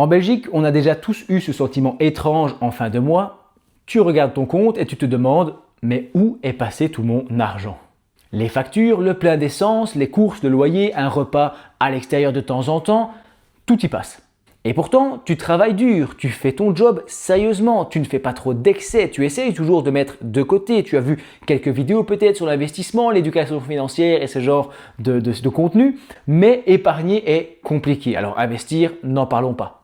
En Belgique, on a déjà tous eu ce sentiment étrange en fin de mois. Tu regardes ton compte et tu te demandes « mais où est passé tout mon argent ?» Les factures, le plein d'essence, les courses, le loyer, un repas à l'extérieur de temps en temps, tout y passe. Et pourtant, tu travailles dur, tu fais ton job sérieusement, tu ne fais pas trop d'excès, tu essayes toujours de mettre de côté. Tu as vu quelques vidéos peut-être sur l'investissement, l'éducation financière et ce genre de contenu, mais épargner est compliqué. Alors investir, n'en parlons pas.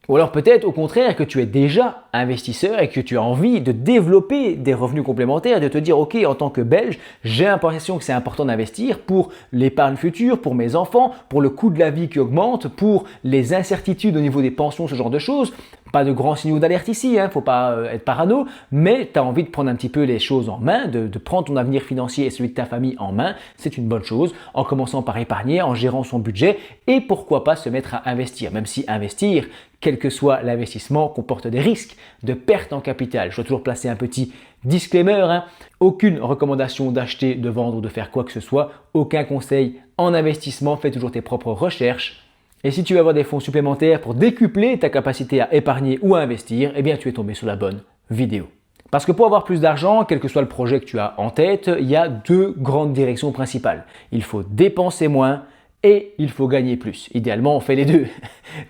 Ou alors peut-être au contraire que tu es déjà investisseur et que tu as envie de développer des revenus complémentaires, de te dire ok, en tant que Belge, j'ai l'impression que c'est important d'investir pour l'épargne future, pour mes enfants, pour le coût de la vie qui augmente, pour les incertitudes au niveau des pensions, ce genre de choses. Pas de grands signaux d'alerte ici, faut pas être parano, mais tu as envie de prendre un petit peu les choses en main, de prendre ton avenir financier et celui de ta famille en main, c'est une bonne chose, en commençant par épargner, en gérant son budget et pourquoi pas se mettre à investir, même si investir, quel que soit l'investissement, comporte des risques de perte en capital. Je dois toujours placer un petit disclaimer, aucune recommandation d'acheter, de vendre ou de faire quoi que ce soit, aucun conseil en investissement, fais toujours tes propres recherches. Et si tu veux avoir des fonds supplémentaires pour décupler ta capacité à épargner ou à investir, eh bien tu es tombé sur la bonne vidéo. Parce que pour avoir plus d'argent, quel que soit le projet que tu as en tête, il y a deux grandes directions principales. Il faut dépenser moins et il faut gagner plus. Idéalement, on fait les deux.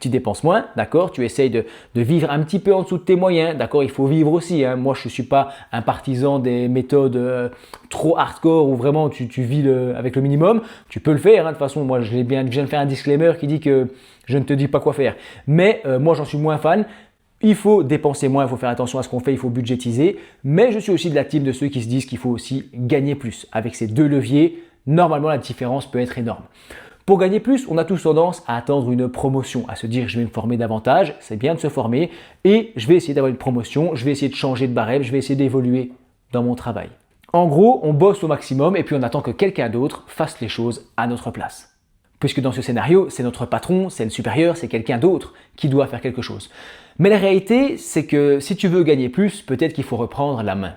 Tu dépenses moins, d'accord, tu essayes de vivre un petit peu en dessous de tes moyens, d'accord, il faut vivre aussi. Moi, je ne suis pas un partisan des méthodes trop hardcore où vraiment tu vis avec le minimum. Tu peux le faire, de toute façon, moi, je viens de faire un disclaimer qui dit que je ne te dis pas quoi faire. Mais moi, j'en suis moins fan. Il faut dépenser moins, il faut faire attention à ce qu'on fait, il faut budgétiser. Mais je suis aussi de la team de ceux qui se disent qu'il faut aussi gagner plus. Avec ces deux leviers, normalement, la différence peut être énorme. Pour gagner plus, on a tous tendance à attendre une promotion, à se dire je vais me former davantage, c'est bien de se former et je vais essayer d'avoir une promotion, je vais essayer de changer de barème, je vais essayer d'évoluer dans mon travail. En gros, on bosse au maximum et puis on attend que quelqu'un d'autre fasse les choses à notre place. Puisque dans ce scénario, c'est notre patron, c'est le supérieur, c'est quelqu'un d'autre qui doit faire quelque chose. Mais la réalité, c'est que si tu veux gagner plus, peut-être qu'il faut reprendre la main.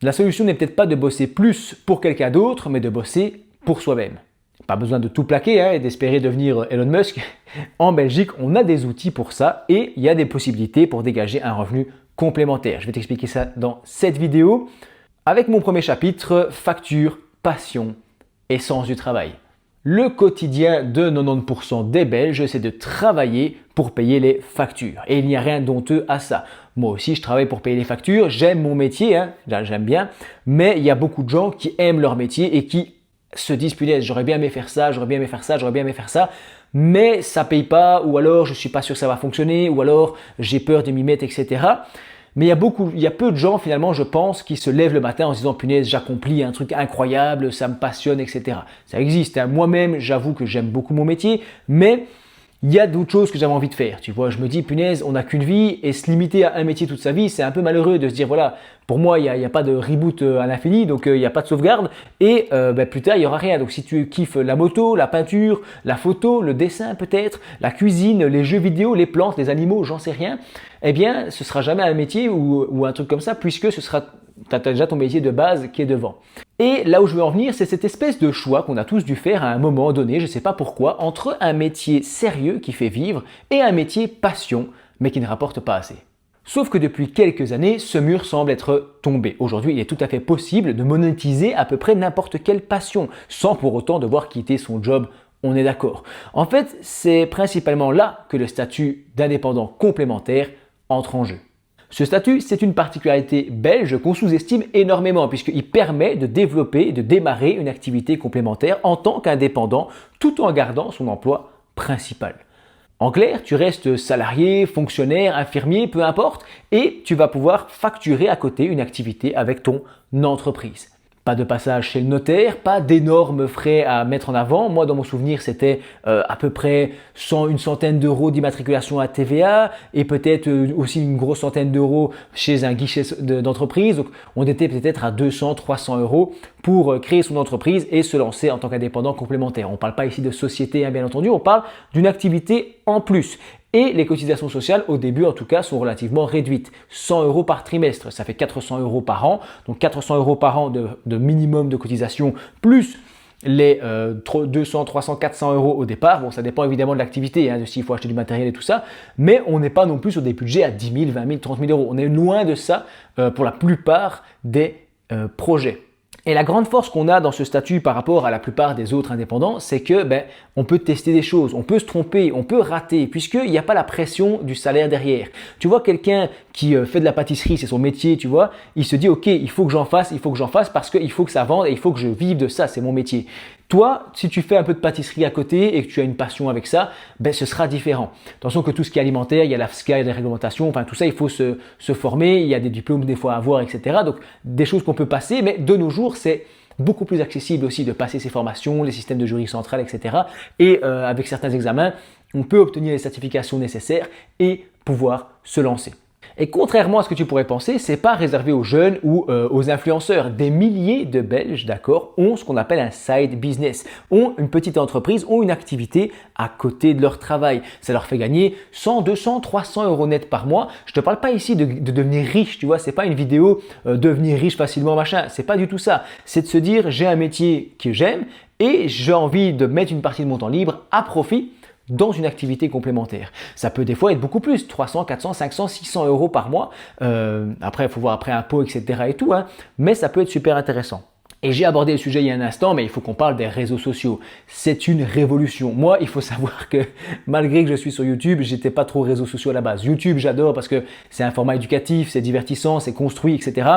La solution n'est peut-être pas de bosser plus pour quelqu'un d'autre, mais de bosser pour soi-même. Pas besoin de tout plaquer et d'espérer devenir Elon Musk. En Belgique, on a des outils pour ça et il y a des possibilités pour dégager un revenu complémentaire. Je vais t'expliquer ça dans cette vidéo avec mon premier chapitre, facture, passion et sens du travail. Le quotidien de 90% des Belges, c'est de travailler pour payer les factures. Et il n'y a rien d'honteux à ça. Moi aussi, je travaille pour payer les factures, j'aime mon métier, j'aime bien, mais il y a beaucoup de gens qui aiment leur métier et qui se disent punaise, j'aurais bien aimé faire ça, j'aurais bien aimé faire ça, j'aurais bien aimé faire ça, mais ça paye pas, ou alors je suis pas sûr que ça va fonctionner, ou alors j'ai peur de m'y mettre, etc. Mais il y a peu de gens finalement, je pense, qui se lèvent le matin en se disant punaise, j'accomplis un truc incroyable, ça me passionne, etc. Ça existe. Moi-même, j'avoue que j'aime beaucoup mon métier, mais il y a d'autres choses que j'avais envie de faire. Tu vois, je me dis punaise, on n'a qu'une vie et se limiter à un métier toute sa vie, c'est un peu malheureux de se dire voilà, pour moi, il n'y a pas de reboot à l'infini, donc il n'y a pas de sauvegarde et plus tard, il n'y aura rien. Donc si tu kiffes la moto, la peinture, la photo, le dessin peut-être, la cuisine, les jeux vidéo, les plantes, les animaux, j'en sais rien, eh bien, ce sera jamais un métier ou un truc comme ça puisque tu as déjà ton métier de base qui est devant. Et là où je veux en venir, c'est cette espèce de choix qu'on a tous dû faire à un moment donné, je ne sais pas pourquoi, entre un métier sérieux qui fait vivre et un métier passion, mais qui ne rapporte pas assez. Sauf que depuis quelques années, ce mur semble être tombé. Aujourd'hui, il est tout à fait possible de monétiser à peu près n'importe quelle passion, sans pour autant devoir quitter son job, on est d'accord. En fait, c'est principalement là que le statut d'indépendant complémentaire entre en jeu. Ce statut, c'est une particularité belge qu'on sous-estime énormément puisqu'il permet de développer et de démarrer une activité complémentaire en tant qu'indépendant tout en gardant son emploi principal. En clair, tu restes salarié, fonctionnaire, infirmier, peu importe, et tu vas pouvoir facturer à côté une activité avec ton entreprise. Pas de passage chez le notaire, pas d'énormes frais à mettre en avant. Moi, dans mon souvenir, c'était à peu près une centaine d'euros d'immatriculation à TVA et peut-être aussi une grosse centaine d'euros chez un guichet d'entreprise. Donc, on était peut-être à 200, 300 euros pour créer son entreprise et se lancer en tant qu'indépendant complémentaire. On ne parle pas ici de société, bien entendu, on parle d'une activité en plus. Et les cotisations sociales, au début en tout cas, sont relativement réduites. 100 euros par trimestre, ça fait 400 euros par an. Donc 400 euros par an de minimum de cotisation, plus les 200, 300, 400 euros au départ. Bon, ça dépend évidemment de l'activité, de s'il faut acheter du matériel et tout ça, mais on n'est pas non plus sur des budgets à 10 000, 20 000, 30 000 euros. On est loin de ça pour la plupart des projets. Et la grande force qu'on a dans ce statut par rapport à la plupart des autres indépendants, c'est que on peut tester des choses, on peut se tromper, on peut rater, puisqu'il n'y a pas la pression du salaire derrière. Tu vois, quelqu'un qui fait de la pâtisserie, c'est son métier, tu vois, il se dit ok, il faut que j'en fasse parce qu'il faut que ça vende et il faut que je vive de ça, c'est mon métier. Toi, si tu fais un peu de pâtisserie à côté et que tu as une passion avec ça, ce sera différent. Attention que tout ce qui est alimentaire, il y a l'AFSCA, il y a des réglementations, enfin tout ça, il faut se former, il y a des diplômes des fois à avoir, etc. Donc des choses qu'on peut passer, mais de nos jours, c'est beaucoup plus accessible aussi de passer ces formations, les systèmes de jury central, etc. Et avec certains examens, on peut obtenir les certifications nécessaires et pouvoir se lancer. Et contrairement à ce que tu pourrais penser, c'est pas réservé aux jeunes ou aux influenceurs. Des milliers de Belges, d'accord, ont ce qu'on appelle un side business, ont une petite entreprise, ont une activité à côté de leur travail. Ça leur fait gagner 100, 200, 300 euros net par mois. Je te parle pas ici de devenir riche, tu vois, c'est pas une vidéo devenir riche facilement, machin. C'est pas du tout ça. C'est de se dire, j'ai un métier que j'aime et j'ai envie de mettre une partie de mon temps libre à profit dans une activité complémentaire. Ça peut des fois être beaucoup plus, 300, 400, 500, 600 euros par mois. Après, il faut voir après impôts, etc. et tout, mais ça peut être super intéressant. Et j'ai abordé le sujet il y a un instant, mais il faut qu'on parle des réseaux sociaux. C'est une révolution. Moi, il faut savoir que malgré que je suis sur YouTube, j'étais pas trop réseaux sociaux à la base. YouTube, j'adore parce que c'est un format éducatif, c'est divertissant, c'est construit, etc.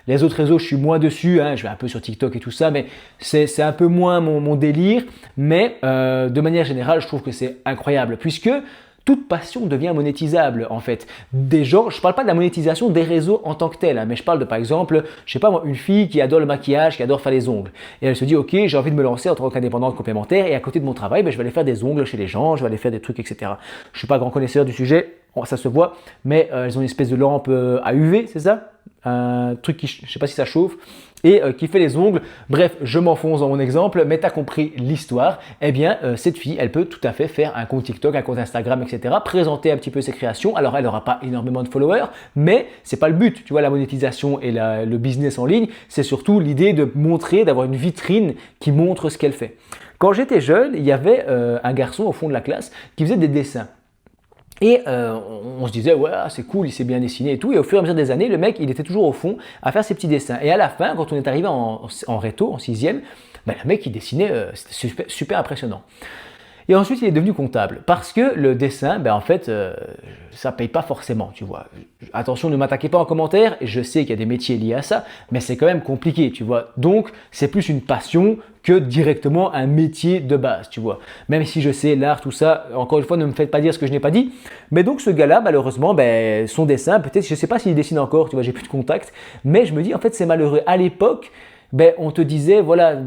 Les autres réseaux, je suis moins dessus. Je vais un peu sur TikTok et tout ça, mais c'est un peu moins mon délire. Mais de manière générale, je trouve que c'est incroyable puisque toute passion devient monétisable en fait. Des gens, je ne parle pas de la monétisation des réseaux en tant que tel, mais je parle de par exemple, je sais pas moi, une fille qui adore le maquillage, qui adore faire les ongles. Et elle se dit ok, j'ai envie de me lancer en tant qu'indépendante complémentaire et à côté de mon travail, je vais aller faire des ongles chez les gens, je vais aller faire des trucs, etc. Je ne suis pas grand connaisseur du sujet, ça se voit, mais elles ont une espèce de lampe à UV, c'est ça? Un truc qui, je ne sais pas si ça chauffe, et qui fait les ongles. Bref, je m'enfonce dans mon exemple, mais tu as compris l'histoire. Eh bien, cette fille, elle peut tout à fait faire un compte TikTok, un compte Instagram, etc. Présenter un petit peu ses créations. Alors, elle n'aura pas énormément de followers, mais c'est pas le but. Tu vois, la monétisation et le business en ligne, c'est surtout l'idée de montrer, d'avoir une vitrine qui montre ce qu'elle fait. Quand j'étais jeune, il y avait un garçon au fond de la classe qui faisait des dessins. Et on se disait, ouais, c'est cool, il sait bien dessiner et tout. Et au fur et à mesure des années, le mec, il était toujours au fond à faire ses petits dessins. Et à la fin, quand on est arrivé en réto, en sixième, le mec, il dessinait, c'était super, super impressionnant. Et ensuite, il est devenu comptable parce que le dessin, en fait, ça paye pas forcément, tu vois. Attention, ne m'attaquez pas en commentaire. Je sais qu'il y a des métiers liés à ça, mais c'est quand même compliqué, tu vois. Donc, c'est plus une passion que directement un métier de base, tu vois. Même si je sais l'art, tout ça, encore une fois, ne me faites pas dire ce que je n'ai pas dit. Mais donc, ce gars-là, malheureusement, son dessin, peut-être, je sais pas s'il dessine encore, tu vois, j'ai plus de contact. Mais je me dis, en fait, c'est malheureux. À l'époque, on te disait, voilà,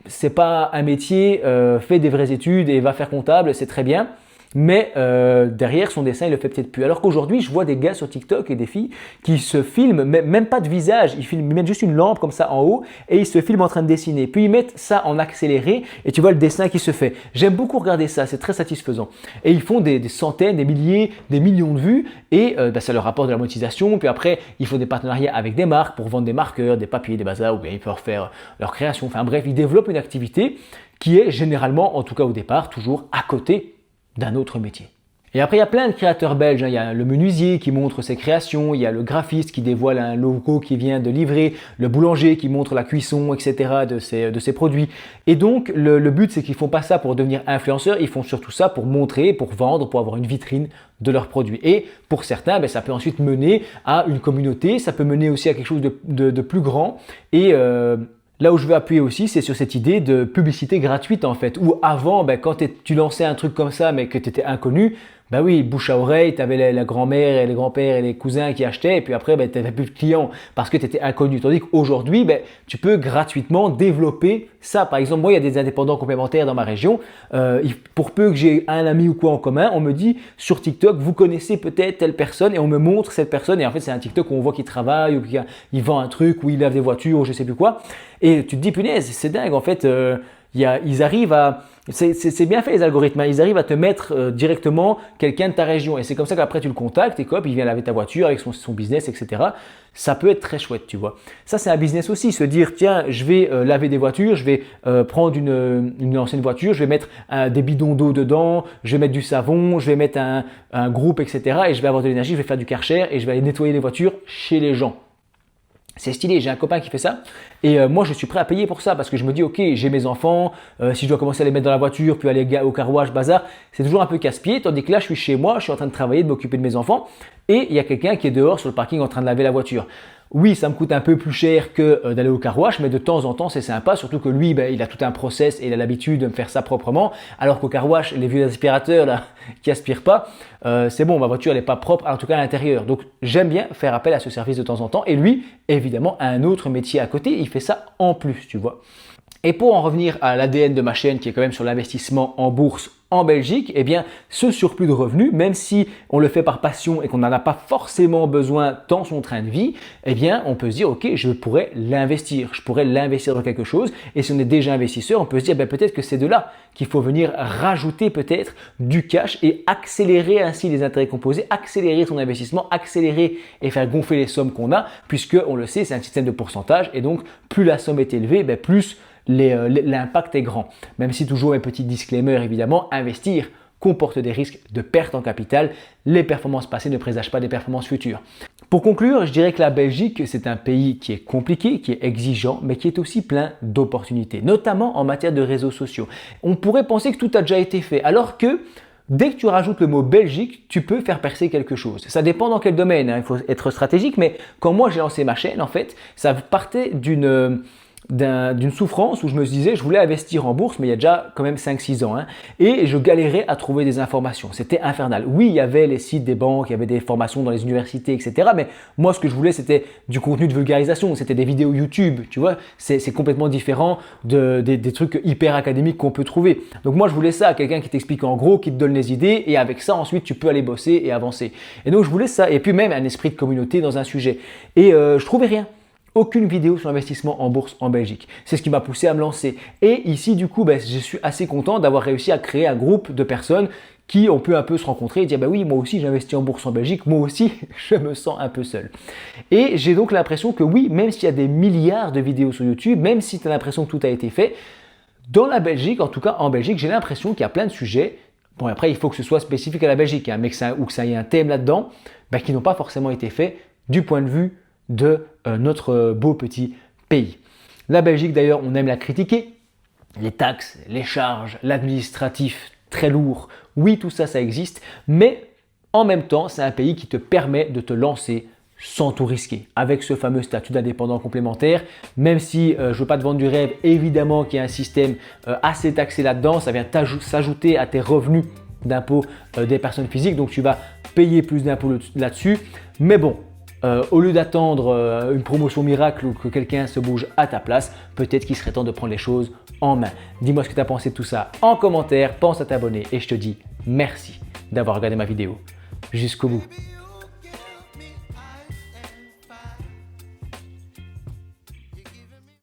c'est pas un métier, fais des vraies études et va faire comptable, c'est très bien. Mais derrière son dessin, il le fait peut-être plus. Alors qu'aujourd'hui, je vois des gars sur TikTok et des filles qui se filment, même pas de visage, ils mettent juste une lampe comme ça en haut et ils se filment en train de dessiner. Puis ils mettent ça en accéléré et tu vois le dessin qui se fait. J'aime beaucoup regarder ça, c'est très satisfaisant. Et ils font des centaines, des milliers, des millions de vues et ça leur rapporte de la monétisation. Puis après, ils font des partenariats avec des marques pour vendre des marqueurs, des papiers, des bazars, ou bien ils peuvent faire leur création. Enfin bref, ils développent une activité qui est généralement, en tout cas au départ, toujours à côté d'un autre métier. Et après, il y a plein de créateurs belges. Il y a le menuisier qui montre ses créations, il y a le graphiste qui dévoile un logo qui vient de livrer, le boulanger qui montre la cuisson, etc. de ses produits. Et donc, le but, c'est qu'ils ne font pas ça pour devenir influenceurs, ils font surtout ça pour montrer, pour vendre, pour avoir une vitrine de leurs produits. Et pour certains, ça peut ensuite mener à une communauté, ça peut mener aussi à quelque chose de plus grand. Et là où je veux appuyer aussi, c'est sur cette idée de publicité gratuite en fait. Où avant, quand tu lançais un truc comme ça, mais que tu étais inconnu, oui, bouche à oreille, tu avais la grand-mère et les grands-pères et les cousins qui achetaient, et puis après, tu n'avais plus de clients parce que tu étais inconnu. Tandis qu'aujourd'hui, tu peux gratuitement développer ça. Par exemple, moi, il y a des indépendants complémentaires dans ma région. Pour peu que j'ai un ami ou quoi en commun, on me dit sur TikTok, vous connaissez peut-être telle personne, et on me montre cette personne. Et en fait, c'est un TikTok où on voit qu'il travaille, ou qu'il vend un truc, ou il lave des voitures, ou je sais plus quoi. Et tu te dis, punaise, c'est dingue, en fait. Ils arrivent à... C'est bien fait les algorithmes, hein. Ils arrivent à te mettre directement quelqu'un de ta région. Et c'est comme ça qu'après tu le contactes et hop, il vient laver ta voiture avec son business, etc. Ça peut être très chouette, tu vois. Ça, c'est un business aussi. Se dire, tiens, je vais laver des voitures, je vais prendre une ancienne voiture, je vais mettre des bidons d'eau dedans, je vais mettre du savon, je vais mettre un groupe, etc. Et je vais avoir de l'énergie, je vais faire du Karcher et je vais aller nettoyer les voitures chez les gens. C'est stylé, j'ai un copain qui fait ça et moi je suis prêt à payer pour ça parce que je me dis ok, j'ai mes enfants, si je dois commencer à les mettre dans la voiture puis aller au car wash, bazar, c'est toujours un peu casse-pied, tandis que là je suis chez moi, je suis en train de travailler, de m'occuper de mes enfants et il y a quelqu'un qui est dehors sur le parking en train de laver la voiture. Oui, ça me coûte un peu plus cher que d'aller au car wash, mais de temps en temps c'est sympa, surtout que lui il a tout un process et il a l'habitude de me faire ça proprement, alors qu'au car wash, les vieux aspirateurs là, qui aspirent pas, c'est bon, ma voiture elle n'est pas propre, en tout cas à l'intérieur. Donc j'aime bien faire appel à ce service de temps en temps et lui, évidemment, a un autre métier à côté, il fait ça en plus, tu vois. Et pour en revenir à l'ADN de ma chaîne qui est quand même sur l'investissement en bourse en Belgique, eh bien ce surplus de revenus, même si on le fait par passion et qu'on n'en a pas forcément besoin dans son train de vie, eh bien on peut se dire ok, je pourrais l'investir, dans quelque chose. Et si on est déjà investisseur, on peut se dire peut-être que c'est de là qu'il faut venir rajouter peut-être du cash et accélérer ainsi les intérêts composés, accélérer son investissement, accélérer et faire gonfler les sommes qu'on a, puisque on le sait, c'est un système de pourcentage et donc plus la somme est élevée, plus l'impact est grand. Même si toujours un petit disclaimer évidemment, investir comporte des risques de perte en capital. Les performances passées ne présagent pas des performances futures. Pour conclure, je dirais que la Belgique, c'est un pays qui est compliqué, qui est exigeant, mais qui est aussi plein d'opportunités, notamment en matière de réseaux sociaux. On pourrait penser que tout a déjà été fait, alors que dès que tu rajoutes le mot Belgique, tu peux faire percer quelque chose. Ça dépend dans quel domaine, hein. Il faut être stratégique, mais quand moi j'ai lancé ma chaîne, en fait, ça partait d'une souffrance où je me disais je voulais investir en bourse mais il y a déjà quand même 5-6 ans et je galérais à trouver des informations, c'était infernal. Oui, il y avait les sites des banques, il y avait des formations dans les universités, etc. Mais moi ce que je voulais c'était du contenu de vulgarisation, c'était des vidéos YouTube, tu vois, c'est complètement différent des trucs hyper académiques qu'on peut trouver. Donc moi je voulais ça, quelqu'un qui t'explique en gros, qui te donne les idées et avec ça ensuite tu peux aller bosser et avancer. Et donc je voulais ça et puis même un esprit de communauté dans un sujet et je trouvais rien. Aucune vidéo sur l'investissement en bourse en Belgique. C'est ce qui m'a poussé à me lancer. Et ici, du coup, je suis assez content d'avoir réussi à créer un groupe de personnes qui ont pu un peu se rencontrer et dire oui, moi aussi j'investis en bourse en Belgique, moi aussi je me sens un peu seul. Et j'ai donc l'impression que oui, même s'il y a des milliards de vidéos sur YouTube, même si tu as l'impression que tout a été fait, dans la Belgique, en tout cas en Belgique, j'ai l'impression qu'il y a plein de sujets. Bon, après, il faut que ce soit spécifique à la Belgique, mais ou que ça ait un thème là-dedans, qui n'ont pas forcément été faits du point de vue de notre beau petit pays. La Belgique d'ailleurs, on aime la critiquer. Les taxes, les charges, l'administratif, très lourd. Oui, tout ça, ça existe. Mais en même temps, c'est un pays qui te permet de te lancer sans tout risquer. Avec ce fameux statut d'indépendant complémentaire, même si je ne veux pas te vendre du rêve, évidemment qu'il y a un système assez taxé là-dedans. Ça vient s'ajouter à tes revenus d'impôt des personnes physiques. Donc tu vas payer plus d'impôts là-dessus. Mais bon, au lieu d'attendre une promotion miracle ou que quelqu'un se bouge à ta place, peut-être qu'il serait temps de prendre les choses en main. Dis-moi ce que tu as pensé de tout ça en commentaire, pense à t'abonner et je te dis merci d'avoir regardé ma vidéo jusqu'au bout.